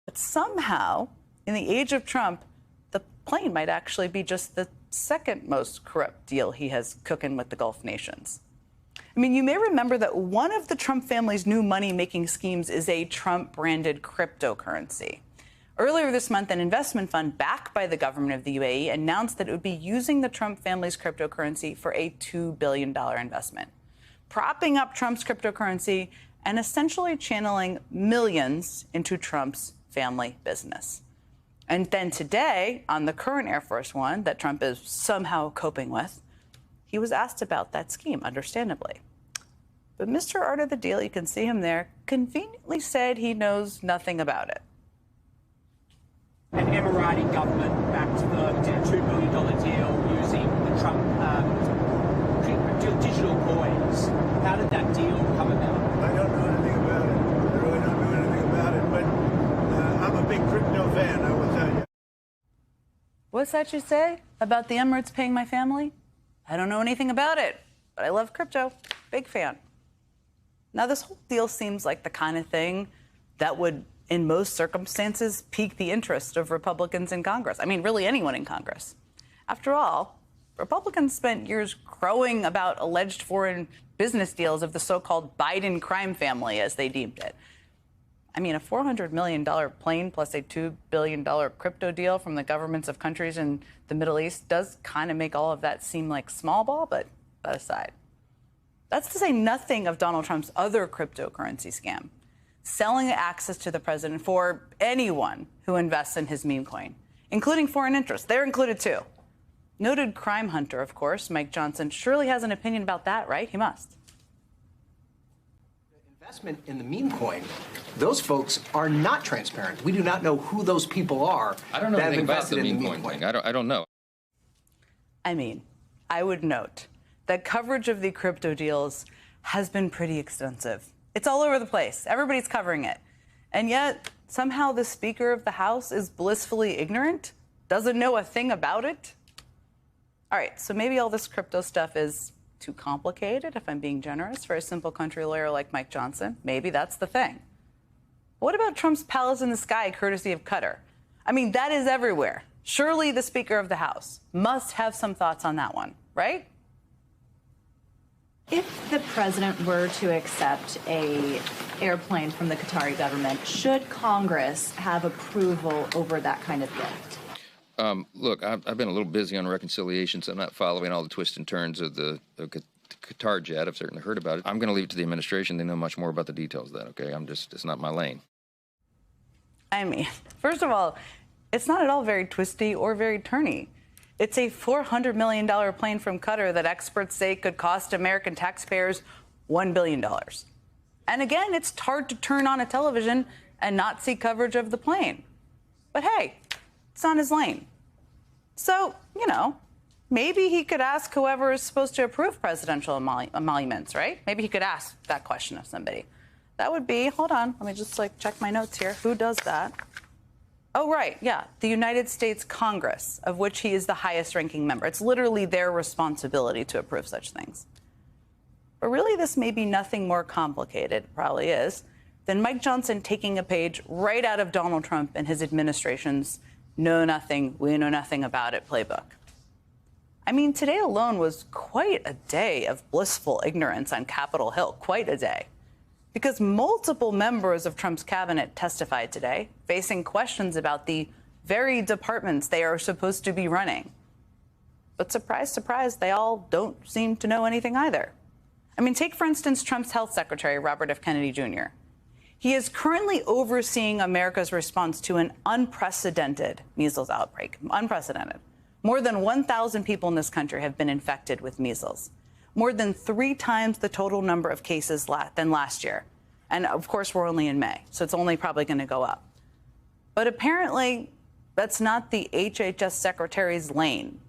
But somehow, in the age of Trump, the plane might actually be just the second most corrupt deal he has cooking with the Gulf nations. I mean, you may remember that one of the Trump family's new money-making schemes is a Trump-branded cryptocurrency. Earlier this month, an investment fund backed by the government of the UAE announced that it would be using the Trump family's cryptocurrency for a $2 billion investment, propping up Trump's cryptocurrency and essentially channeling millions into Trump's family business. And then today, on the current Air Force One that Trump is somehow coping with, he was asked about that scheme, understandably. But Mr. Art of the Deal, you can see him there, conveniently said he knows nothing about it. An Emirati government backed the $2 billion deal using the Trump digital coins. How did that deal come about? I don't know anything about it. I really don't know anything about it, but I'm a big crypto fan, I will tell you. What's that you say about the Emirates paying my family? I don't know anything about it, but I love crypto. Big fan. Now, this whole deal seems like the kind of thing that would, in most circumstances, pique the interest of Republicans in Congress. I mean, really anyone in Congress. After all, Republicans spent years crowing about alleged foreign business deals of the so-called Biden crime family, as they deemed it. I mean, a $400 million plane plus a $2 billion crypto deal from the governments of countries in the Middle East does kind of make all of that seem like small ball, but that aside. That's to say nothing of Donald Trump's other cryptocurrency scam, selling access to the president for anyone who invests in his meme coin, including foreign interests. They're included, too. Noted crime hunter, of course, Mike Johnson, surely has an opinion about that, right? He must. Investment in the meme coin, those folks are not transparent. We do not know who those people are. I don't know anything about the meme coin thing. I don't know. I mean, I would note that coverage of the crypto deals has been pretty extensive. It's all over the place. Everybody's covering it. And yet, somehow the Speaker of the House is blissfully ignorant, doesn't know a thing about it. All right, so maybe all this crypto stuff is too complicated, if I'm being generous, for a simple country lawyer like Mike Johnson. Maybe that's the thing. What about Trump's palace in the sky, courtesy of Qatar? I mean, that is everywhere. Surely the Speaker of the House must have some thoughts on that one, right? If the president were to accept an airplane from the Qatari government, should Congress have approval over that kind of gift? Look, I've been a little busy on reconciliation, so I'm not following all the twists and turns of the Qatar jet. I've certainly heard about it. I'm going to leave it to the administration. They know much more about the details of that, okay? It's not my lane. I mean, first of all, it's not at all very twisty or very turny. It's a $400 million plane from Qatar that experts say could cost American taxpayers $1 billion. And again, it's hard to turn on a television and not see coverage of the plane. But hey, it's on his lane. So, you know, maybe he could ask whoever is supposed to approve presidential emoluments, right? Maybe he could ask that question of somebody. That would be, hold on, let me just check my notes here. Who does that? Oh, right, yeah, the United States Congress, of which he is the highest ranking member. It's literally their responsibility to approve such things. But really, this may be nothing more complicated, it probably is, than Mike Johnson taking a page right out of Donald Trump and his administration's know nothing, we know nothing about it playbook. I mean, today alone was quite a day of blissful ignorance on Capitol Hill, quite a day. Because multiple members of Trump's cabinet testified today, facing questions about the very departments they are supposed to be running. But surprise, surprise, they all don't seem to know anything either. I mean, take, for instance, Trump's health secretary, Robert F. Kennedy Jr. He is currently overseeing America's response to an unprecedented measles outbreak. Unprecedented. More than 1,000 people in this country have been infected with measles. More than 3 times the total number of cases than last year. And of course, we're only in May, so it's only probably going to go up. But apparently, that's not the HHS secretary's lane.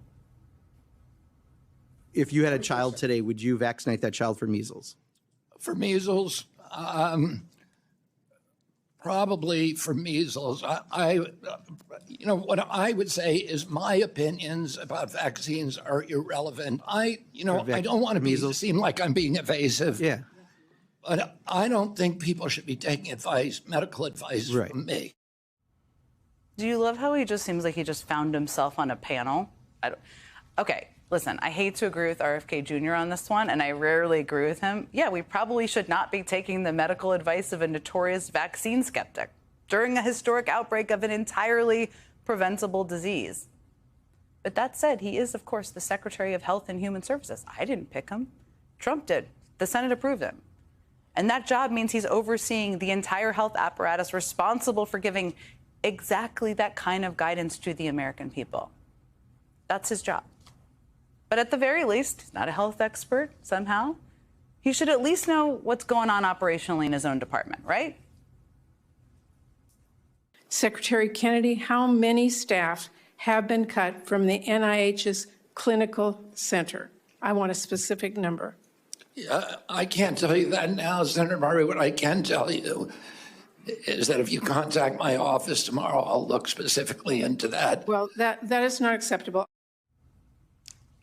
If you had a child today, would you vaccinate that child for measles? For measles, probably for measles. You know, what I would say is my opinions about vaccines are irrelevant. I don't want to seem like I'm being evasive. Yeah. But I don't think people should be taking advice, medical advice from me. Do you love how he just seems like he just found himself on a panel? Okay, listen, I hate to agree with RFK Jr. on this one, and I rarely agree with him. Yeah, we probably should not be taking the medical advice of a notorious vaccine skeptic during a historic outbreak of an entirely preventable disease. But that said, he is, of course, the Secretary of Health and Human Services. I didn't pick him. Trump did. The Senate approved him. And that job means he's overseeing the entire health apparatus responsible for giving exactly that kind of guidance to the American people. That's his job. But at the very least, he's not a health expert somehow. He should at least know what's going on operationally in his own department, right? Secretary Kennedy, how many staff have been cut from the NIH's clinical center? I want a specific number. I can't tell you that now, Senator Murray. What I can tell you is that if you contact my office tomorrow, I'll look specifically into that. Well, that is not acceptable.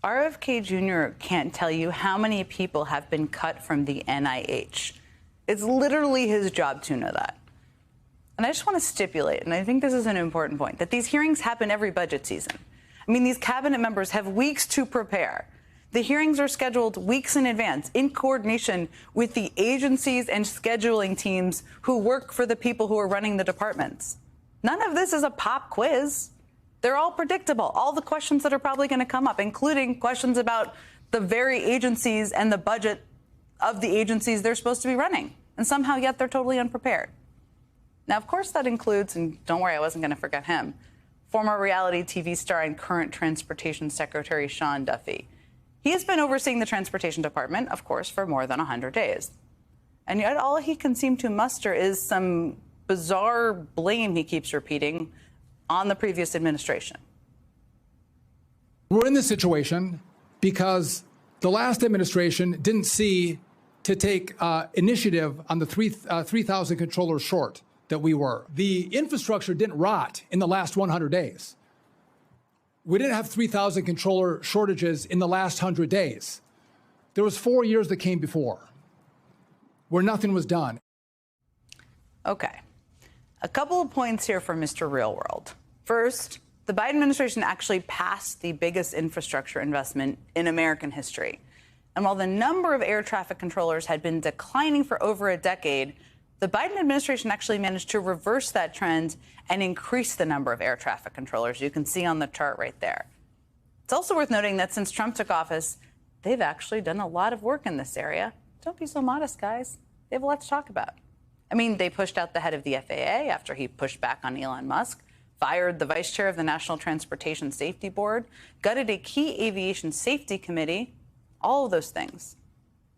RFK Jr. can't tell you how many people have been cut from the NIH. It's literally his job to know that. And I just want to stipulate, and I think this is an important point, that these hearings happen every budget season. I mean, these cabinet members have weeks to prepare. The hearings are scheduled weeks in advance in coordination with the agencies and scheduling teams who work for the people who are running the departments. None of this is a pop quiz. They're all predictable. All the questions that are probably going to come up, including questions about the very agencies and the budget of the agencies they're supposed to be running. And somehow, yet, they're totally unprepared. Now, of course, that includes, and don't worry, I wasn't going to forget him, former reality TV star and current Transportation Secretary Sean Duffy. He has been overseeing the Transportation Department, of course, for more than 100 days. And yet all he can seem to muster is some bizarre blame he keeps repeating on the previous administration. We're in this situation because the last administration didn't see to take initiative on the 3,000 controllers short that we were. The infrastructure didn't rot in the last 100 days. We didn't have 3,000 controller shortages in the last 100 days. There was 4 years that came before where nothing was done. Okay. A couple of points here for Mr. Real World. First, the Biden administration actually passed the biggest infrastructure investment in American history. And while the number of air traffic controllers had been declining for over a decade, the Biden administration actually managed to reverse that trend and increase the number of air traffic controllers. You can see on the chart right there. It's also worth noting that since Trump took office, they've actually done a lot of work in this area. Don't be so modest, guys. They have a lot to talk about. I mean, they pushed out the head of the FAA after he pushed back on Elon Musk, fired the vice chair of the National Transportation Safety Board, gutted a key aviation safety committee, all of those things.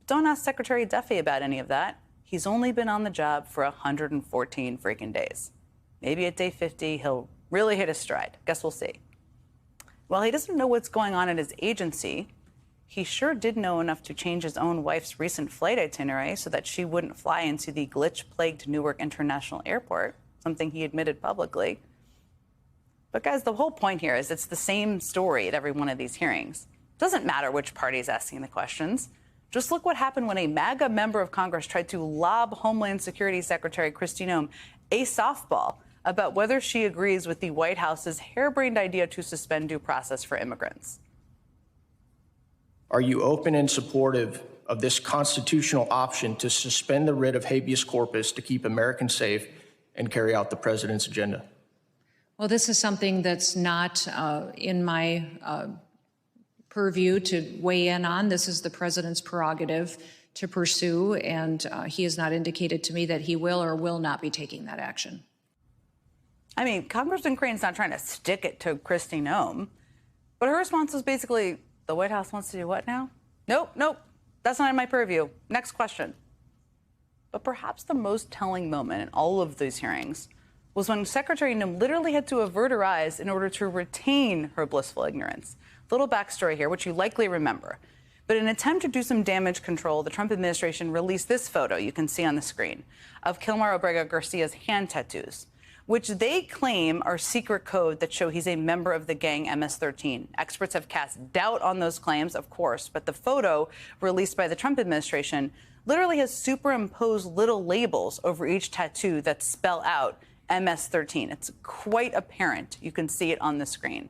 Don't ask Secretary Duffy about any of that. He's only been on the job for 114 freaking days. Maybe at day 50, he'll really hit his stride. Guess we'll see. While he doesn't know what's going on at his agency, he sure did know enough to change his own wife's recent flight itinerary so that she wouldn't fly into the glitch-plagued Newark International Airport, something he admitted publicly. But guys, the whole point here is it's the same story at every one of these hearings. It doesn't matter which party is asking the questions. Just look what happened when a MAGA member of Congress tried to lob Homeland Security Secretary Kristi Noem a softball about whether she agrees with the White House's harebrained idea to suspend due process for immigrants. Are you open and supportive of this constitutional option to suspend the writ of habeas corpus to keep Americans safe and carry out the president's agenda? Well, this is something that's not in my purview to weigh in on. This is the president's prerogative to pursue, and he has not indicated to me that he will or will not be taking that action. I mean, Congressman Crane's not trying to stick it to Kristi Noem, but her response was basically, the White House wants to do what now? Nope, that's not in my purview. Next question. But perhaps the most telling moment in all of these hearings was when Secretary Noem literally had to avert her eyes in order to retain her blissful ignorance. Little backstory here, which you likely remember. But in an attempt to do some damage control, the Trump administration released this photo you can see on the screen of Kilmar Obrega Garcia's hand tattoos, which they claim are secret code that show he's a member of the gang MS-13. Experts have cast doubt on those claims, of course, but the photo released by the Trump administration literally has superimposed little labels over each tattoo that spell out MS-13. It's quite apparent. You can see it on the screen.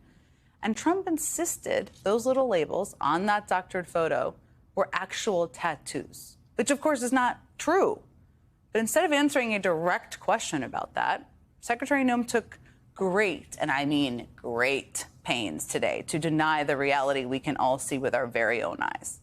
And Trump insisted those little labels on that doctored photo were actual tattoos, which of course is not true. But instead of answering a direct question about that, Secretary Noem took great, and I mean great, pains today to deny the reality we can all see with our very own eyes.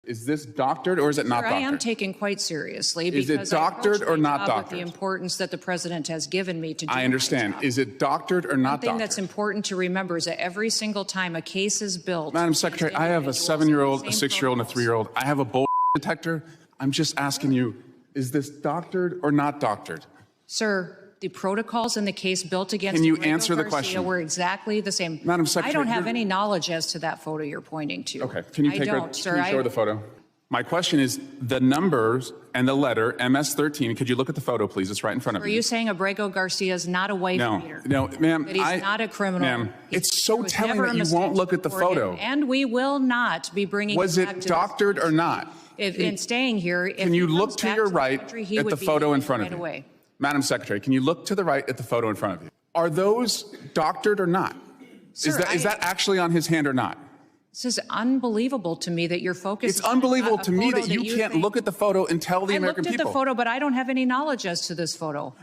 Is this doctored or is it not doctored? I am taken quite seriously. Is it doctored or not doctored? The importance that the president has given me to do I understand. Is it doctored or not doctored? One thing that's important to remember is that every single time a case is built. Madam Secretary, I have a 7-year-old, a 6-year-old, and a 3-year-old. I have a bull detector. I'm just asking you, is this doctored or not doctored? Sir, the protocols in the case built against Can you Enrico answer the Garcia question? were exactly the same. Madam Secretary, I don't have any knowledge as to that photo you're pointing to. Okay, can you I take don't, a, sir. can you show her the photo? My question is the numbers and the letter MS-13. Could you look at the photo, please? It's right in front of you. Are you saying Abrego Garcia is not a wife beater? No, ma'am. That he's not a criminal. Ma'am, it's so telling never a that you mistake won't look at the for him, photo. and we will not be bringing. Was him back it to doctored or not? In staying here, Can you look to your right at the photo in front of right you? away. Madam Secretary, can you look to the right at the photo in front of you? Are those doctored or not? Sir, is that actually on his hand or not? This is unbelievable to me that you're focused. It's unbelievable to me that you can't look at the photo and tell the American people. I looked at the photo, but I don't have any knowledge as to this photo.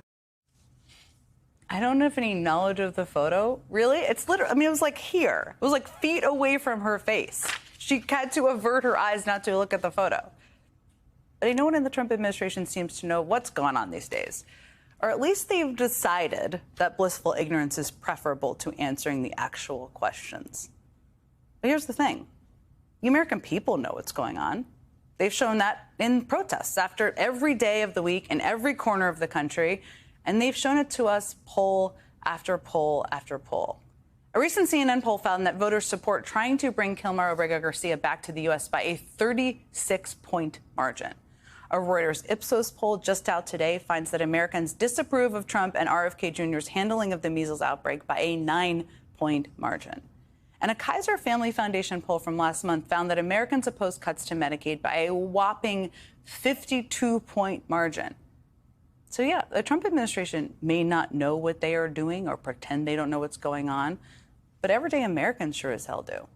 I don't have any knowledge of the photo. Really? It's literally, I mean, it was like here. It was like feet away from her face. She had to avert her eyes not to look at the photo. But no one in the Trump administration seems to know what's going on these days. Or at least they've decided that blissful ignorance is preferable to answering the actual questions. But here's the thing. The American people know what's going on. They've shown that in protests after every day of the week in every corner of the country. And they've shown it to us poll after poll after poll. A recent CNN poll found that voters support trying to bring Kilmar Abrego Garcia back to the U.S. by a 36-point margin. A Reuters Ipsos poll just out today finds that Americans disapprove of Trump and RFK Jr.'s handling of the measles outbreak by a 9-point margin. And a Kaiser Family Foundation poll from last month found that Americans oppose cuts to Medicaid by a whopping 52-point margin. So, yeah, the Trump administration may not know what they are doing or pretend they don't know what's going on, but everyday Americans sure as hell do.